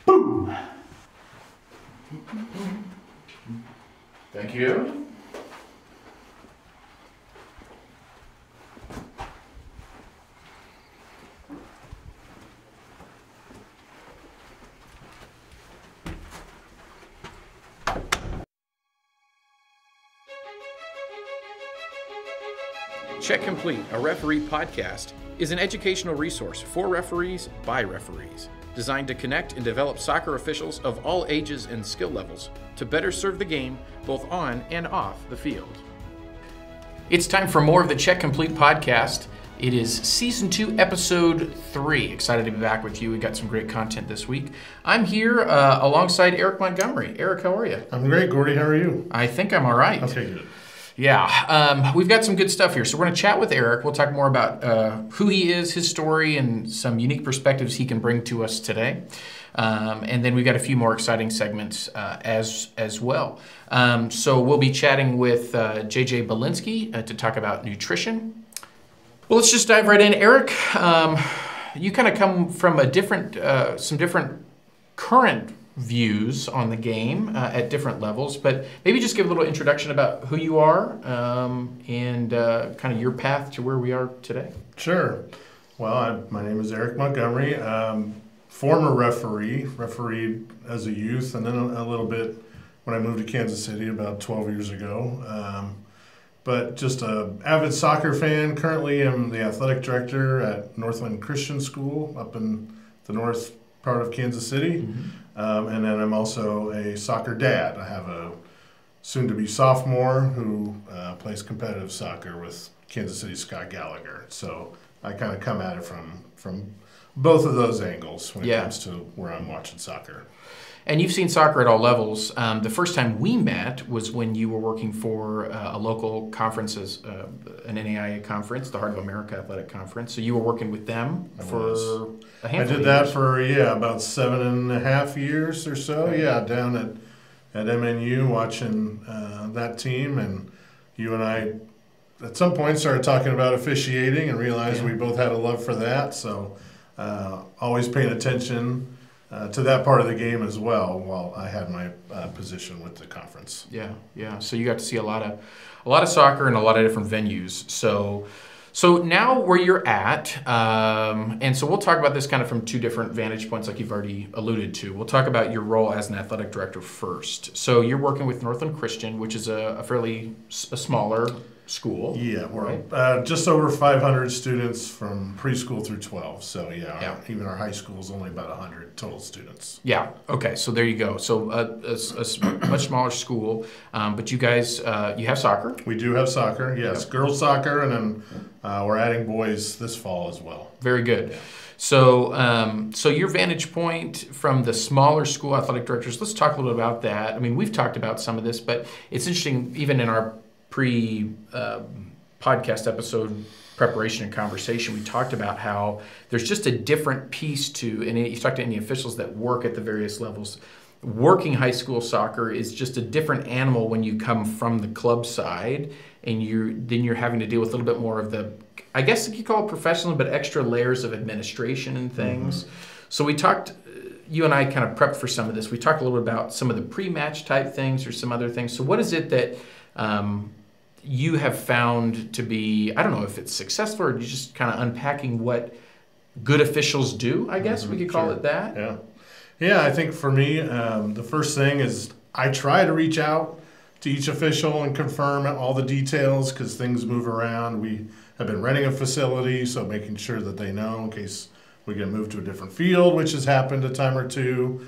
Boom! Thank you. Check Complete, a referee podcast, is an educational resource for referees by referees, designed to connect and develop soccer officials of all ages and skill levels to better serve the game both on and off the field. It's time for more of the Check Complete podcast. It is Season 2, Episode 3. Excited to be back with you. We got some great content this week. I'm here alongside Eric Montgomery. Eric, how are you? I'm great, Gordy. How are you? I think I'm all right. Okay, good. Yeah, we've got some good stuff here. So we're going to chat with Eric. We'll talk more about who he is, his story, and some unique perspectives he can bring to us today. And then we've got a few more exciting segments as well. So we'll be chatting with JJ Bilinski to talk about nutrition. Well, let's just dive right in. Eric, you kind of come from some different current views on the game at different levels, but maybe just give a little introduction about who you are and kind of your path to where we are today. Sure. Well, my name is Eric Montgomery. Former refereed as a youth, and then a little bit when I moved to Kansas City about 12 years ago. But just an avid soccer fan. Currently, I'm the athletic director at Northland Christian School up in the north part of Kansas City. Mm-hmm. And then I'm also a soccer dad. I have a soon-to-be sophomore who plays competitive soccer with Kansas City Scott Gallagher. So I kind of come at it from both of those angles when it comes to where I'm watching soccer. And you've seen soccer at all levels. The first time we met was when you were working for a local conference, an NAIA conference, the Heart of America Athletic Conference. So you were working with them for a handful of years. I did that for, about 7.5 years or so. Yeah, down at MNU watching that team. And you and I, at some point, started talking about officiating and realized we both had a love for that. So always paying attention to that part of the game as well while I had my position with the conference. Yeah. So you got to see a lot of soccer in a lot of different venues. So now where you're at, and so we'll talk about this kind of from two different vantage points like you've already alluded to. We'll talk about your role as an athletic director first. So you're working with Northland Christian, which is a fairly smaller school. Yeah, we're just over 500 students from preschool through 12. So even our high school is only about 100 total students. Yeah. Okay. So there you go. So a much smaller school, but you guys you have soccer. We do have soccer. Yes, girls soccer, and then we're adding boys this fall as well. Very good. Yeah. So your vantage point from the smaller school athletic directors. Let's talk a little bit about that. I mean, we've talked about some of this, but it's interesting even in our pre-podcast episode preparation and conversation, we talked about how there's just a different piece to, and you talked to any officials that work at the various levels, working high school soccer is just a different animal when you come from the club side, and you're having to deal with a little bit more of the, I guess you could call it professional, but extra layers of administration and things. Mm-hmm. So we talked, you and I kind of prepped for some of this. We talked a little bit about some of the pre-match type things or some other things. So what is it that you have found to be, I don't know if it's successful or you're just kind of unpacking what good officials do, I guess we could call it that. Yeah, I think for me, the first thing is I try to reach out to each official and confirm all the details because things move around. We have been renting a facility, so making sure that they know in case we get moved to a different field, which has happened a time or two,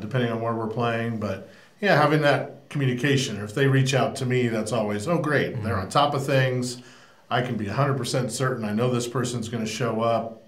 depending on where we're playing. But yeah, having that communication. If they reach out to me, that's always, oh, great. Mm-hmm. They're on top of things. I can be 100% certain I know this person's going to show up.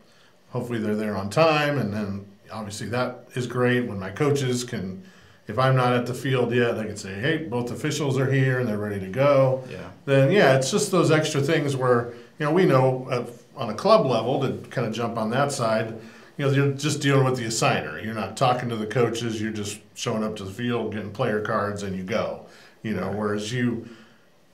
Hopefully they're there on time. And then obviously that is great when my coaches can, if I'm not at the field yet, they can say, hey, both officials are here and they're ready to go. Yeah. Then, it's just those extra things where, we know on a club level, to kind of jump on that side, you're just dealing with the assigner. You're not talking to the coaches. You're just showing up to the field, getting player cards, and you go. Whereas you,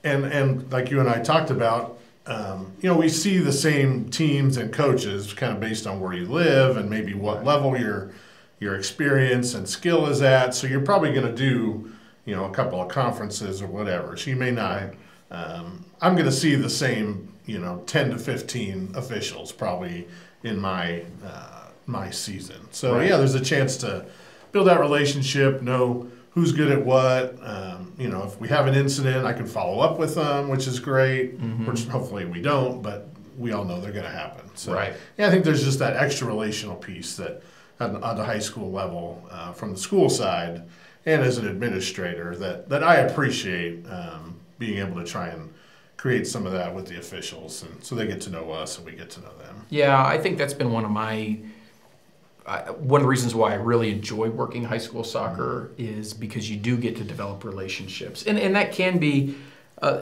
and like you and I talked about, we see the same teams and coaches kind of based on where you live and maybe what level your experience and skill is at. So you're probably going to do, a couple of conferences or whatever. So you may not. I'm going to see the same, 10 to 15 officials probably in my season. So yeah, there's a chance to build that relationship, know who's good at what. If we have an incident, I can follow up with them, which is great. Which hopefully we don't, but we all know they're going to happen. So yeah, I think there's just that extra relational piece that on the high school level from the school side and as an administrator that I appreciate being able to try and create some of that with the officials, and so they get to know us and we get to know them. Yeah, I think that's been one of the reasons why I really enjoy working high school soccer is because you do get to develop relationships, and that can be,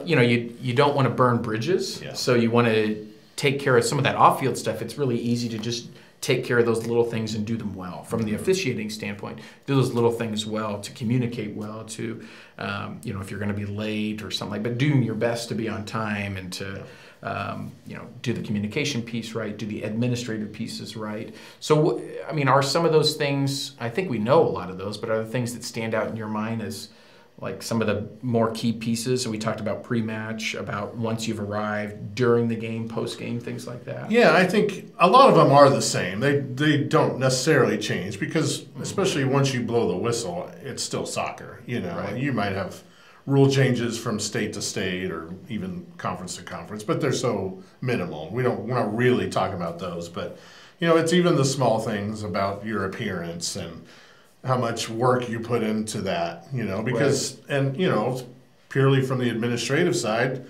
you don't want to burn bridges, so you want to take care of some of that off-field stuff. It's really easy to just take care of those little things and do them well. From the officiating standpoint, do those little things well, to communicate well, to, if you're going to be late or something but doing your best to be on time and to, do the communication piece right, do the administrative pieces right. So, are some of those things, I think we know a lot of those, but are the things that stand out in your mind as like some of the more key pieces? And we talked about pre-match, about once you've arrived, during the game, post-game, things like that. Yeah, I think a lot of them are the same. They don't necessarily change because especially once you blow the whistle, it's still soccer. You might have rule changes from state to state or even conference to conference, but they're so minimal. We're not really talking about those, but it's even the small things about your appearance and how much work you put into that, because, and, purely from the administrative side,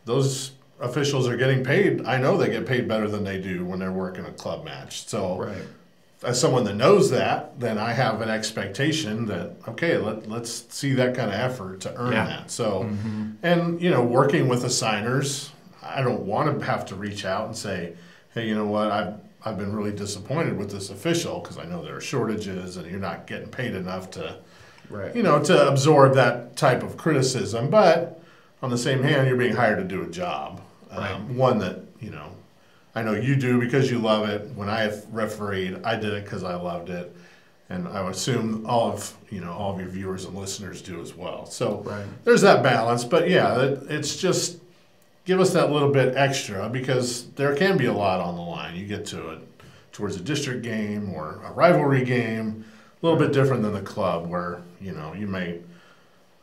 those officials are getting paid. I know they get paid better than they do when they're working a club match. So as someone that knows that, then I have an expectation that, okay, let's see that kind of effort to earn that. So, and, working with assigners, I don't want to have to reach out and say, hey, you know what, I've been really disappointed with this official because I know there are shortages and you're not getting paid enough to, to absorb that type of criticism. But on the same hand, you're being hired to do a job, one that, I know you do because you love it. When I refereed, I did it because I loved it. And I would assume all of your viewers and listeners do as well. So there's that balance. But yeah, it's just give us that little bit extra because there can be a lot on the line. You get to it towards a district game or a rivalry game, a little bit different than the club where, you may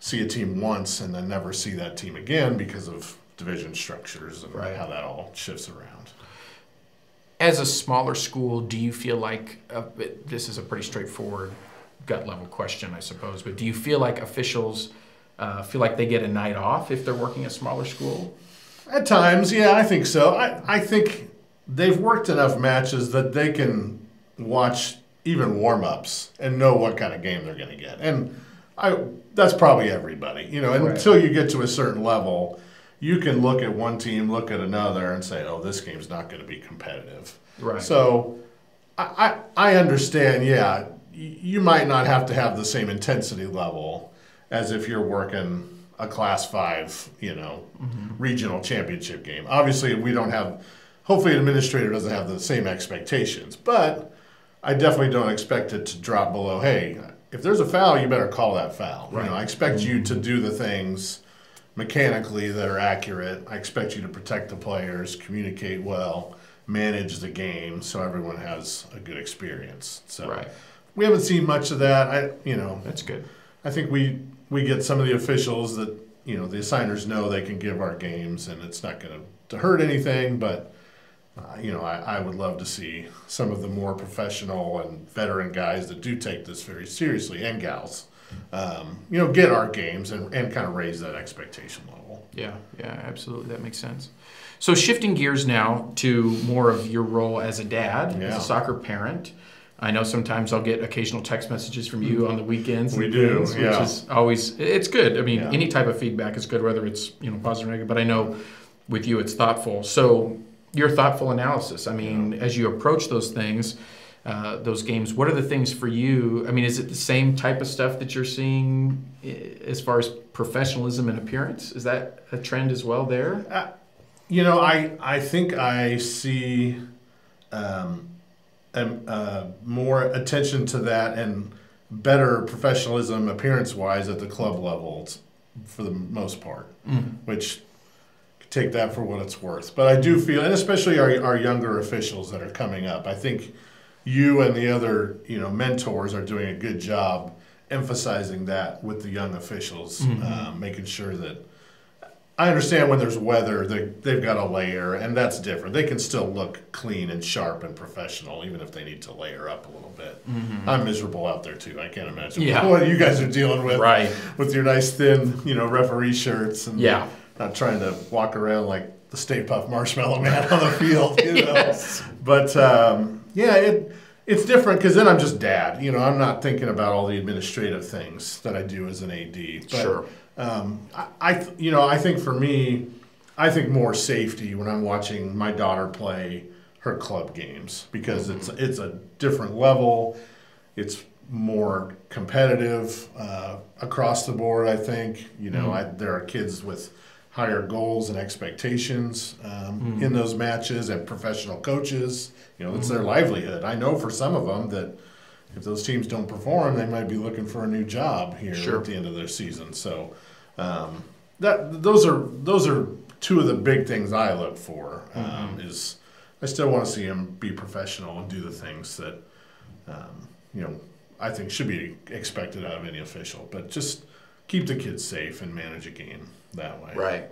see a team once and then never see that team again because of division structures and how that all shifts around. As a smaller school, do you feel like, this is a pretty straightforward gut level question, I suppose, but do you feel like officials feel like they get a night off if they're working a smaller school? At times, yeah, I think so. I think they've worked enough matches that they can watch even warm-ups and know what kind of game they're going to get. And that's probably everybody. Until you get to a certain level, you can look at one team, look at another, and say, oh, this game's not going to be competitive. Right. So I understand, yeah, you might not have to have the same intensity level as if you're working a Class 5, regional championship game. Obviously, hopefully an administrator doesn't have the same expectations, but I definitely don't expect it to drop below, hey, if there's a foul, you better call that foul. Right. I expect you to do the things mechanically that are accurate. I expect you to protect the players, communicate well, manage the game so everyone has a good experience. So we haven't seen much of that. That's good. I think we get some of the officials that, the assigners know they can give our games and it's not going to hurt anything, but I would love to see some of the more professional and veteran guys that do take this very seriously, and gals, get our games and kind of raise that expectation level. Yeah, absolutely. That makes sense. So shifting gears now to more of your role as a dad, as a soccer parent. I know sometimes I'll get occasional text messages from you on the weekends. We do, which is always, it's good. Any type of feedback is good, whether it's positive or negative, but I know with you it's thoughtful. So your thoughtful analysis, as you approach those things, those games, what are the things for you? Is it the same type of stuff that you're seeing as far as professionalism and appearance? Is that a trend as well there? I think I see more attention to that and better professionalism appearance-wise at the club level for the most part, which take that for what it's worth. But I do feel, and especially our younger officials that are coming up, I think you and the other mentors are doing a good job emphasizing that with the young officials, making sure that I understand when there's weather, they've got a layer, and that's different. They can still look clean and sharp and professional, even if they need to layer up a little bit. I'm miserable out there, too. I can't imagine what you guys are dealing with with your nice, thin, referee shirts and not trying to walk around like the Stay Puft Marshmallow Man on the field, Yes. But, it's different because then I'm just dad. I'm not thinking about all the administrative things that I do as an AD. But, sure. I think for me, I think more safety when I'm watching my daughter play her club games because it's a different level. It's more competitive across the board, I think. There are kids with higher goals and expectations in those matches and professional coaches. It's their livelihood. I know for some of them that if those teams don't perform, they might be looking for a new job here at the end of their season. So those are two of the big things I look for. Is I still want to see them be professional and do the things that I think should be expected out of any official. But just keep the kids safe and manage a game that way.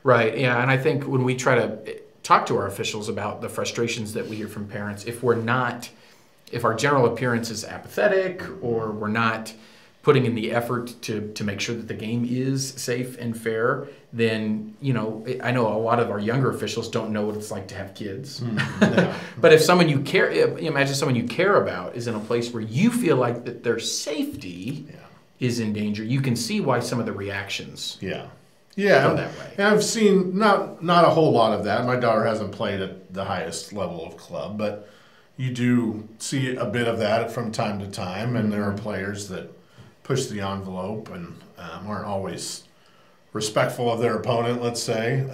Right. Yeah, and I think when we try to talk to our officials about the frustrations that we hear from parents, if our general appearance is apathetic or we're not putting in the effort to make sure that the game is safe and fair, then, I know a lot of our younger officials don't know what it's like to have kids. But if someone you care, imagine someone you care about is in a place where you feel like that their safety is in danger, you can see why some of the reactions go that way. And I've seen not a whole lot of that. My daughter hasn't played at the highest level of club, but you do see a bit of that from time to time, and there are players that push the envelope and aren't always respectful of their opponent, let's say.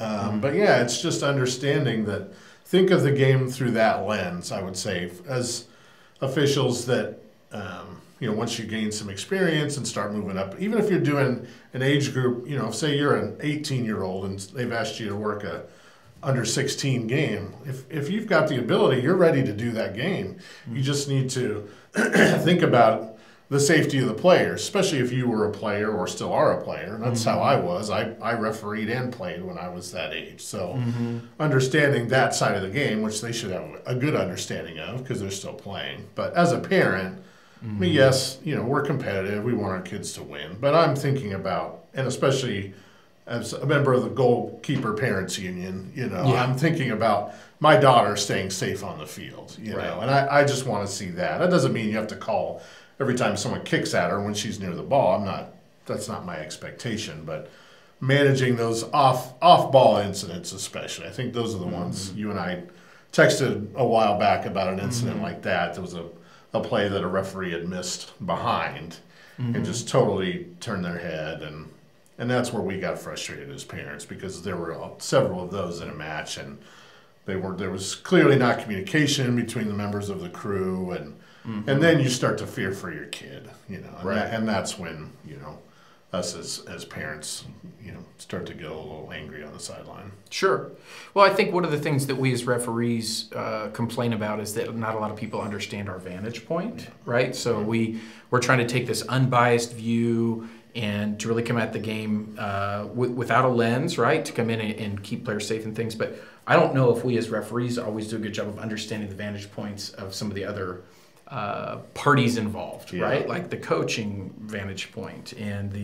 But it's just understanding that, think of the game through that lens, I would say, as officials that, once you gain some experience and start moving up, even if you're doing an age group, say you're an 18-year-old and they've asked you to work a under 16 game, if you've got the ability, you're ready to do that game. You just need to think about the safety of the players, especially if you were a player or still are a player. That's how I was. I refereed and played when I was that age. So understanding that side of the game, which they should have a good understanding of because they're still playing. But as a parent, yes, we're competitive. We want our kids to win. But I'm thinking about, and especially as a member of the Goalkeeper Parents Union, I'm thinking about my daughter staying safe on the field, and I just want to see that. That doesn't mean you have to call every time someone kicks at her when she's near the ball. That's not my expectation, but managing those off-ball incidents especially. I think those are the ones you and I texted a while back about an incident like that. There was a play that a referee had missed behind and just totally turned their head, and that's where we got frustrated as parents because there were several of those in a match, and there was clearly not communication between the members of the crew, and then you start to fear for your kid, and that's when us as parents, start to get a little angry on the sideline. Sure. Well, I think one of the things that we as referees complain about is that not a lot of people understand our vantage point, right? So we're trying to take this unbiased view and to really come at the game without a lens, right? To come in and keep players safe and things. But I don't know if we as referees always do a good job of understanding the vantage points of some of the other parties involved, right? Like the coaching vantage point and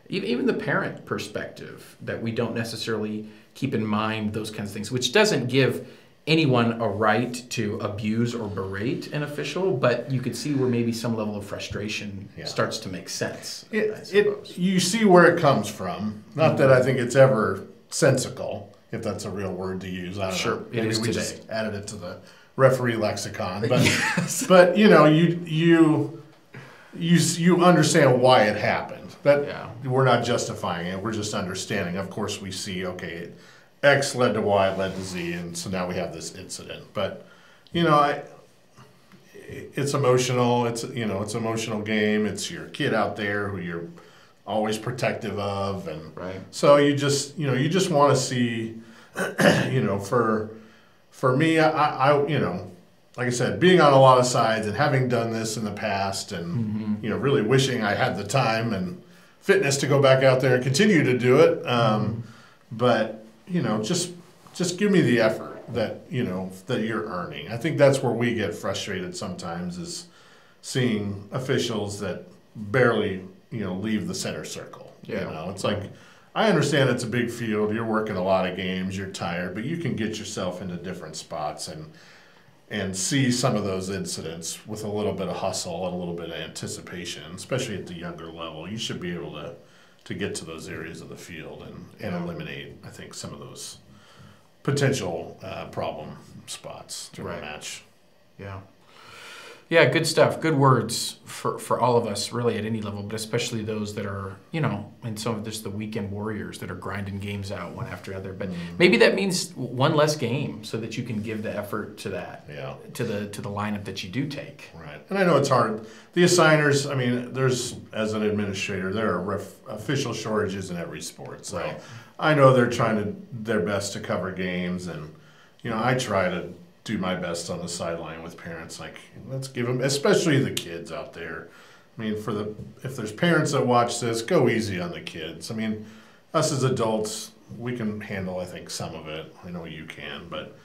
even the parent perspective, that we don't necessarily keep in mind those kinds of things, which doesn't give anyone a right to abuse or berate an official, but you could see where maybe some level of frustration starts to make sense. You see where it comes from. Not that I think it's ever sensical, if that's a real word to use. I don't know. It is we today. Just added it to the referee lexicon, but you understand why it happened. We're not justifying it. We're just understanding. Of course, we see X led to Y led to Z, and so now we have this incident. But it's emotional. It's it's an emotional game. It's your kid out there who you're always protective of, and right. So you just want to see, for me, I like I said, being on a lot of sides and having done this in the past, and really wishing I had the time and fitness to go back out there and continue to do it. But just give me the effort that that you're earning. I think that's where we get frustrated sometimes, is seeing officials that barely leave the center circle. Yeah. It's like, I understand it's a big field, you're working a lot of games, you're tired, but you can get yourself into different spots and see some of those incidents with a little bit of hustle and a little bit of anticipation, especially at the younger level. You should be able to get to those areas of the field and eliminate, I think, some of those potential problem spots during a match. Yeah. Yeah, good stuff. Good words for all of us, really, at any level, but especially those that are, and some of this, the weekend warriors that are grinding games out one after another. But maybe that means one less game so that you can give the effort to that, to the lineup that you do take. Right. And I know it's hard. The assigners, I mean, there's, as an administrator, there are official shortages in every sport. So right. I know they're trying their best to cover games, and, I try to do my best on the sideline with parents. Like, let's give them, especially the kids out there. I mean, if there's parents that watch this, go easy on the kids. I mean, us as adults, we can handle, I think, some of it. I know you can, but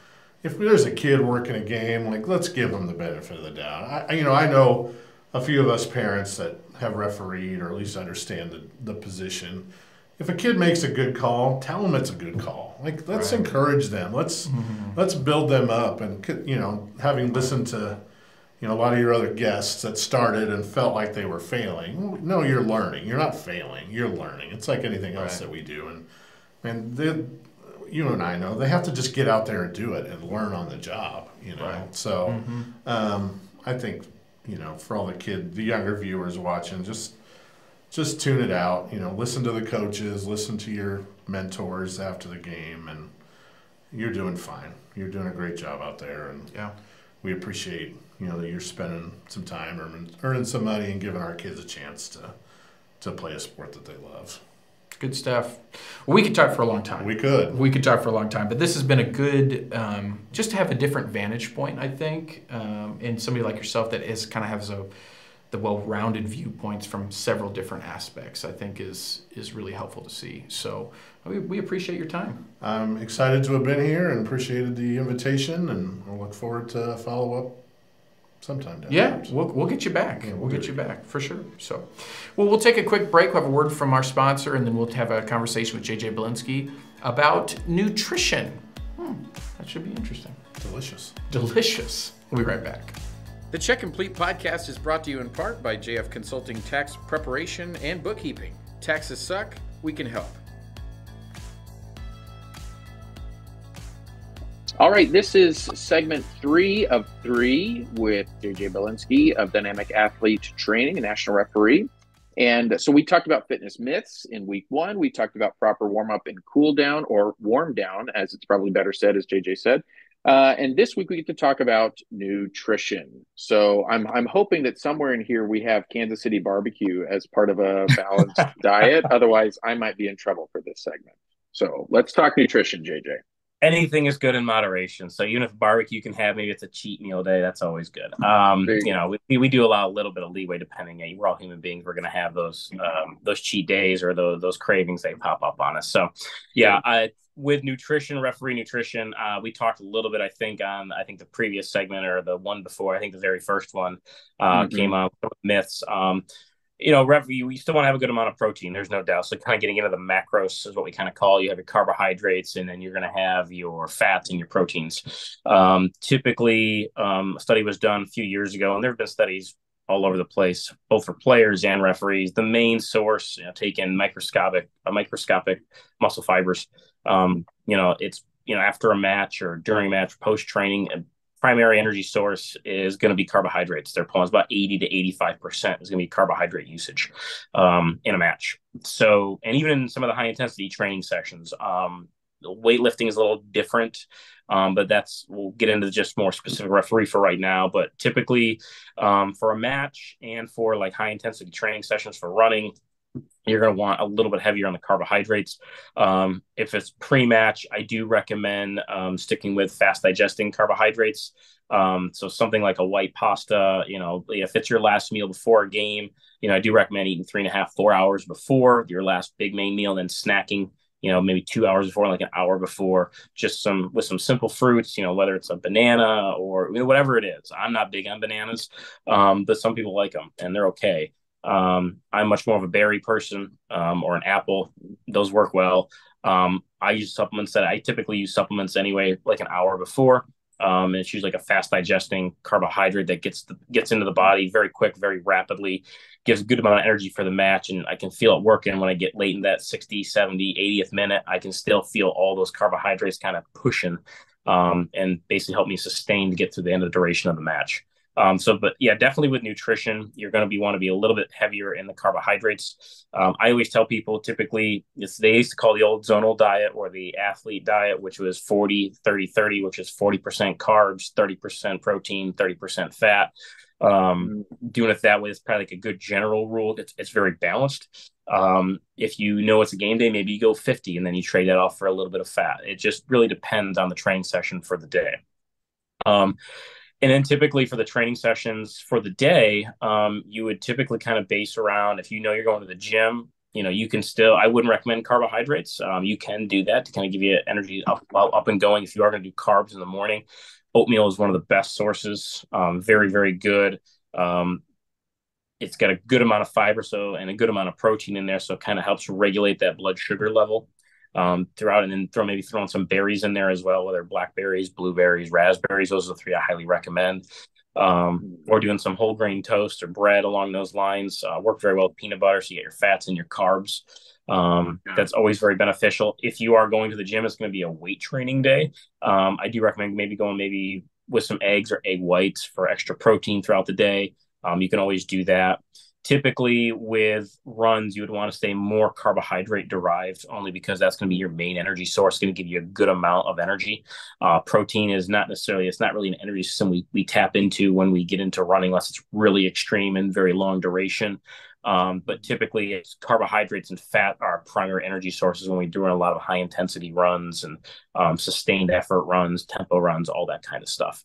if there's a kid working a game, like, let's give them the benefit of the doubt. I know a few of us parents that have refereed, or at least understand the position. If a kid makes a good call, tell them it's a good call. Like, let's encourage them. Let's build them up. And having listened to a lot of your other guests that started and felt like they were failing. No, you're learning. You're not failing. You're learning. It's like anything else that we do. And you and I know they have to just get out there and do it and learn on the job. Right. So I think for all the younger viewers watching, just tune it out, listen to the coaches, listen to your mentors after the game, and you're doing fine. You're doing a great job out there, and we appreciate, that you're spending some time earning some money and giving our kids a chance to play a sport that they love. Good stuff. Well, we could talk for a long time. We could talk for a long time, but this has been a good, just to have a different vantage point, I think, and somebody like yourself that kind of has the well-rounded viewpoints from several different aspects, I think is really helpful to see. So we appreciate your time. I'm excited to have been here and appreciated the invitation, and I'll look forward to follow up sometime down the road. We'll get you back. Yeah, we'll get you back for sure. So, we'll take a quick break. We'll have a word from our sponsor, and then we'll have a conversation with JJ Bilinski about nutrition. That should be interesting. Delicious. We'll be right back. The Check Complete podcast is brought to you in part by JF Consulting Tax Preparation and Bookkeeping. Taxes suck, we can help. All right, this is segment 3 of 3 with JJ Bilinski of Dynamic Athlete Training, a national referee. And so we talked about fitness myths in week 1. We talked about proper warm-up and cool-down, or warm-down, as it's probably better said, as JJ said. And this week we get to talk about nutrition. So I'm hoping that somewhere in here we have Kansas City barbecue as part of a balanced diet. Otherwise, I might be in trouble for this segment. So let's talk nutrition, JJ. Anything is good in moderation. So even if barbecue can have, maybe it's a cheat meal day, that's always good. We do allow a little bit of leeway depending. We're all human beings. We're going to have those cheat days or those cravings they pop up on us. So with nutrition, referee nutrition, we talked a little bit, I think the previous segment or the one before, I think the very first one came on with myths. We still want to have a good amount of protein. There's no doubt. So kind of getting into the macros is what we kind of call. You have your carbohydrates, and then you're going to have your fats and your proteins. Typically, a study was done a few years ago, and there have been studies all over the place, both for players and referees. The main source, taking microscopic muscle fibers. It's after a match or during match, post training. Primary energy source is going to be carbohydrates. They're pulling about 80 to 85% is going to be carbohydrate usage in a match. So, and even in some of the high intensity training sessions, weightlifting is a little different. But we'll get into just more specific referee for right now. But typically for a match and for like high intensity training sessions for running, you're going to want a little bit heavier on the carbohydrates. If it's pre-match, I do recommend sticking with fast digesting carbohydrates. So something like a white pasta, if it's your last meal before a game, I do recommend eating 3.5, 4 hours before your last big main meal, and then snacking, maybe 2 hours before, like an hour before, just with some simple fruits, whether it's a banana or whatever it is. I'm not big on bananas, but some people like them and they're okay. I'm much more of a berry person, or an apple. Those work well. I use supplements I typically use supplements anyway, like an hour before. And it's usually like a fast digesting carbohydrate that gets into the body very quick, very rapidly, gives a good amount of energy for the match. And I can feel it working when I get late in that 60, 70, 80th minute. I can still feel all those carbohydrates kind of pushing, and basically help me sustain to get through the end of the duration of the match. But yeah, definitely with nutrition, you're going to want to be a little bit heavier in the carbohydrates. I always tell people, typically they used to call the old zonal diet or the athlete diet, which was 40-30-30, which is 40% carbs, 30% protein, 30% fat. Doing it that way is probably like a good general rule. It's very balanced. If it's a game day, maybe you go 50 and then you trade that off for a little bit of fat. It just really depends on the training session for the day. And then typically for the training sessions for the day, you would typically kind of base around, if you're going to the gym, you can I wouldn't recommend carbohydrates. You can do that to kind of give you energy up and going. If you are going to do carbs in the morning, oatmeal is one of the best sources. Very, very good. It's got a good amount of fiber, and a good amount of protein in there. So it kind of helps regulate that blood sugar level throughout, and then throw in some berries in there as well, whether blackberries, blueberries, raspberries. Those are the three I highly recommend. Or doing some whole grain toast or bread along those lines. Work very well with peanut butter, so you get your fats and your carbs. That's always very beneficial. If you are going to the gym, it's going to be a weight training day. I do recommend maybe with some eggs or egg whites for extra protein throughout the day. You can always do that. Typically with runs, you would want to stay more carbohydrate derived, only because that's going to be your main energy source, going to give you a good amount of energy. Protein it's not really an energy system we tap into when we get into running, unless it's really extreme and very long duration. But typically it's carbohydrates and fat are our primary energy sources when we're doing a lot of high intensity runs and sustained effort runs, tempo runs, all that kind of stuff.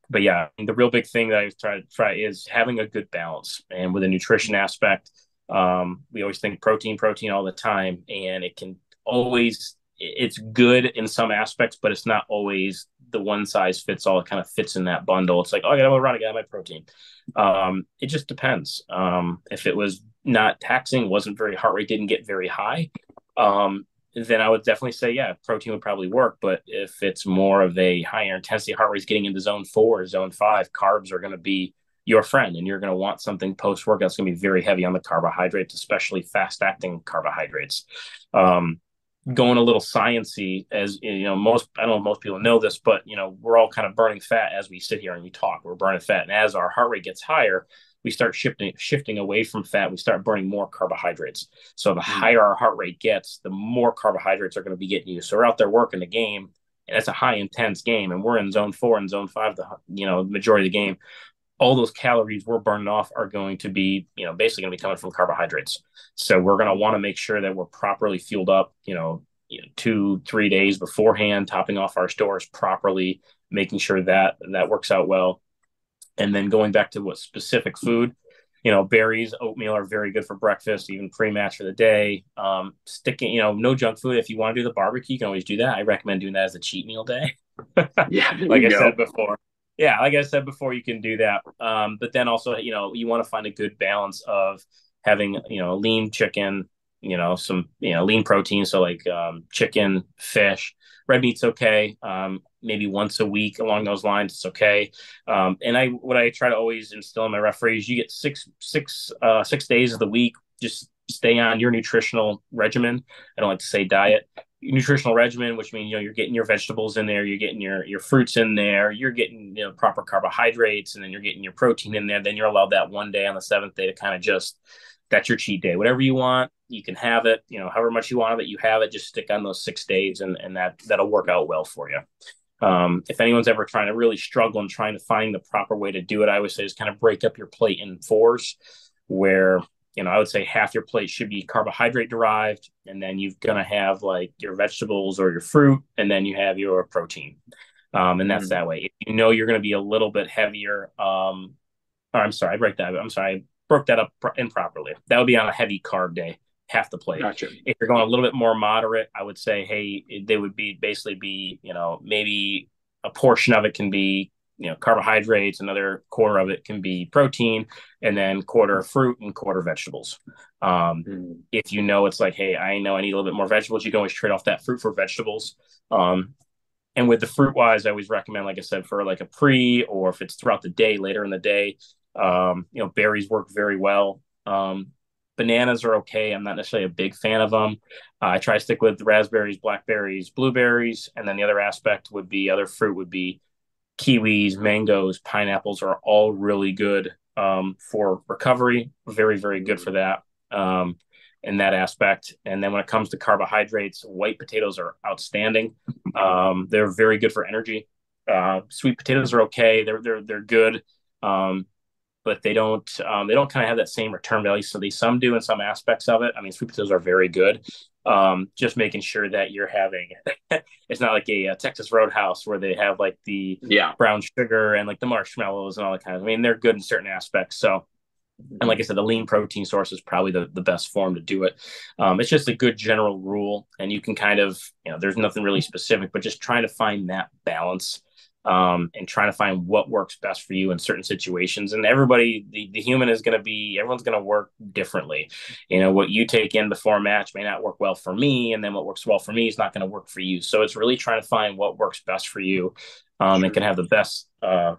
But yeah, the real big thing that I try is having a good balance. And with a nutrition aspect, we always think protein all the time. And it's good in some aspects, but it's not always the one size fits all. It kind of fits in that bundle. It's like, oh, I got to run, I got my protein. It just depends. If it was not taxing, heart rate didn't get very high, then I would definitely say, yeah, protein would probably work. But if it's more of a higher intensity, heart rate's getting into zone 4, zone 5, carbs are going to be your friend, and you're going to want something post-workout that's going to be very heavy on the carbohydrates, especially fast-acting carbohydrates. Going a little sciencey, as I don't know if most people know this, but we're all kind of burning fat as we sit here and we talk. We're burning fat, and as our heart rate gets higher, we start shifting away from fat. We start burning more carbohydrates. So the higher our heart rate gets, the more carbohydrates are going to be getting used. So we're out there working the game, and it's a high intense game, and we're in zone 4 and zone 5, the majority of the game. All those calories we're burning off are going to be, basically going to be coming from carbohydrates. So we're going to want to make sure that we're properly fueled up, 2-3 days beforehand, topping off our stores properly, making sure that works out well. And then going back to what specific food, berries, oatmeal are very good for breakfast, even pre-match for the day. No junk food. If you want to do the barbecue, you can always do that. I recommend doing that as a cheat meal day. Yeah, like I said before. Yeah, like I said before, you can do that. But then also, you want to find a good balance of having, lean chicken, some, lean protein. So like chicken, fish, red meat's okay. Maybe once a week along those lines, it's okay. And what I try to always instill in my referees, you get 6 days of the week, just stay on your nutritional regimen. I don't like to say diet. Nutritional regimen, which means you're getting your vegetables in there, you're getting your fruits in there, you're getting proper carbohydrates, and then you're getting your protein in there. Then you're allowed that one day on the 7th day to kind of that's your cheat day, whatever you want. you can have it, however much you want of it, you have it. Just stick on those 6 days, and that'll work out well for you. If anyone's ever trying to really struggle and trying to find the proper way to do it, I would say just kind of break up your plate in 4s, where I would say half your plate should be carbohydrate derived, and then you're going to have like your vegetables or your fruit, and then you have your protein. And that's that way. If you're going to be a little bit heavier, I broke that up improperly. That would be on a heavy carb day, half the plate. Gotcha. If you're going a little bit more moderate, I would say, hey, they would basically be, maybe a portion of it can be, carbohydrates, another quarter of it can be protein, and then quarter fruit and quarter vegetables. If it's like, hey, I know I need a little bit more vegetables, you can always trade off that fruit for vegetables. And with the fruit wise, I always recommend, like I said, for like a pre, or if it's throughout the day, later in the day, berries work very well. Bananas are okay. I'm not necessarily a big fan of them. I try to stick with raspberries, blackberries, blueberries. And then the other other fruit would be kiwis, mangoes, pineapples are all really good for recovery. Very, very good for that in that aspect. And then when it comes to carbohydrates, white potatoes are outstanding. They're very good for energy. Sweet potatoes are okay. They're good. But they don't kind of have that same return value. So some do in some aspects of it. I mean, sweet potatoes are very good. Just making sure that you're having, it's not like a Texas Roadhouse where they have like the brown sugar and like the marshmallows and all that kind of, I mean, they're good in certain aspects. So, and like I said, the lean protein source is probably the best form to do it. It's just a good general rule, and you can kind of, there's nothing really specific, but just trying to find that balance. And trying to find what works best for you in certain situations. And everybody, the human everyone's going to work differently. What you take in before a match may not work well for me. And then what works well for me is not going to work for you. So it's really trying to find what works best for you, and can have the best, for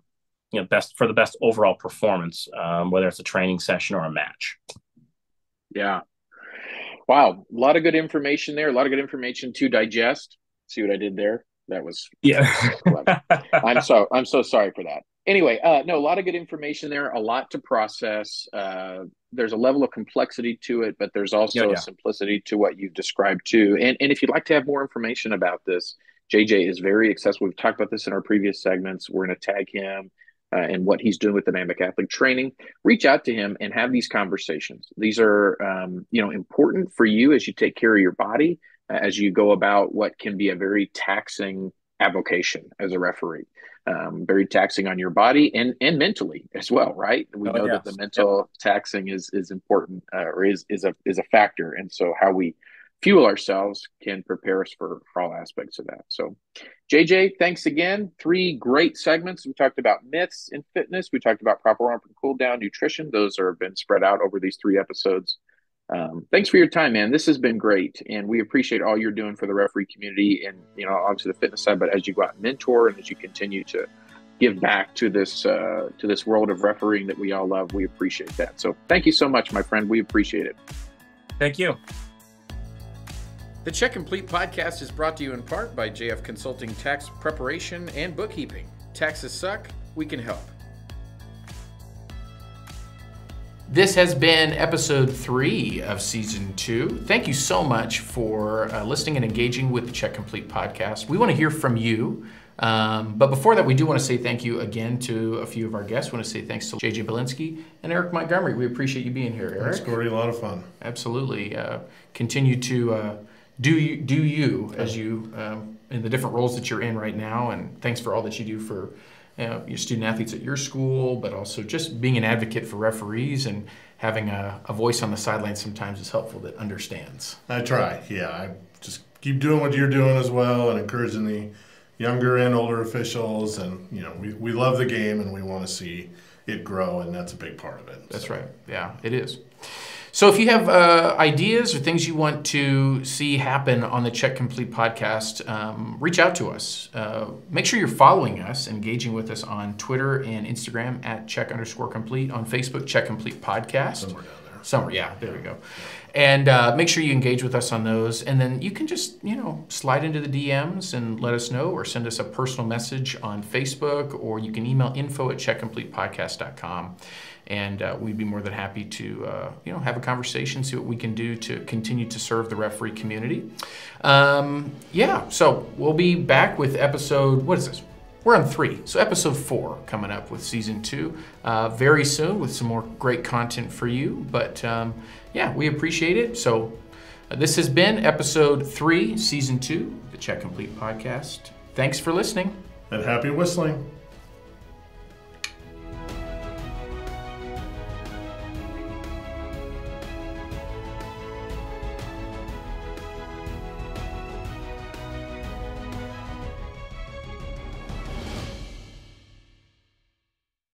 the best overall performance, whether it's a training session or a match. Yeah. Wow. A lot of good information there. A lot of good information to digest. See what I did there? That was clever. I'm so sorry for that. Anyway, no, a lot of good information there, a lot to process. There's a level of complexity to it, but there's also a simplicity to what you've described too. And if you'd like to have more information about this, JJ is very accessible. We've talked about this in our previous segments. We're going to tag him and what he's doing with Dynamic Athlete Training. Reach out to him and have these conversations. These are, important for you as you take care of your body, as you go about what can be a very taxing avocation as a referee, very taxing on your body and mentally as well, right? We know that the mental taxing is important, or is a factor, and so how we fuel ourselves can prepare us for all aspects of that. So, JJ, thanks again. 3 great segments. We talked about myths in fitness. We talked about proper warm-up and cool down, nutrition. Those have been spread out over these 3 episodes. Thanks for your time, man. This has been great, and we appreciate all you're doing for the referee community and, obviously the fitness side, but as you go out and mentor and as you continue to give back to this world of refereeing that we all love, we appreciate that. So thank you so much, my friend. We appreciate it. Thank you. The Check Complete podcast is brought to you in part by JF Consulting Tax Preparation and Bookkeeping. Taxes suck, we can help. This has been episode 3 of season 2. Thank you so much for listening and engaging with the Check Complete podcast. We want to hear from you. But before that, we do want to say thank you again to a few of our guests. We want to say thanks to JJ Bilinski and Eric Montgomery. We appreciate you being here, Eric. Thanks, Corey. A lot of fun. Absolutely. Continue to do you as you in the different roles that you're in right now. And thanks for all that you do for your student athletes at your school, but also just being an advocate for referees and having a voice on the sidelines sometimes is helpful that understands. I try, I just keep doing what you're doing as well and encouraging the younger and older officials. And, we love the game and we want to see it grow, and that's a big part of it. That's right. Yeah, it is. So if you have ideas or things you want to see happen on the Check Complete podcast, reach out to us. Make sure you're following us, engaging with us on Twitter and Instagram at Check_Complete, on Facebook, Check Complete Podcast. Summer, yeah, there we go. And make sure you engage with us on those. And then you can just, slide into the DMs and let us know, or send us a personal message on Facebook, or you can email info@checkcompletepodcast.com. And we'd be more than happy to, have a conversation, see what we can do to continue to serve the referee community. So we'll be back with episode, what is this? We're on 3, so episode 4 coming up with season 2 very soon, with some more great content for you. But we appreciate it. So this has been episode 3, season 2, the Check Complete Podcast. Thanks for listening. And happy whistling.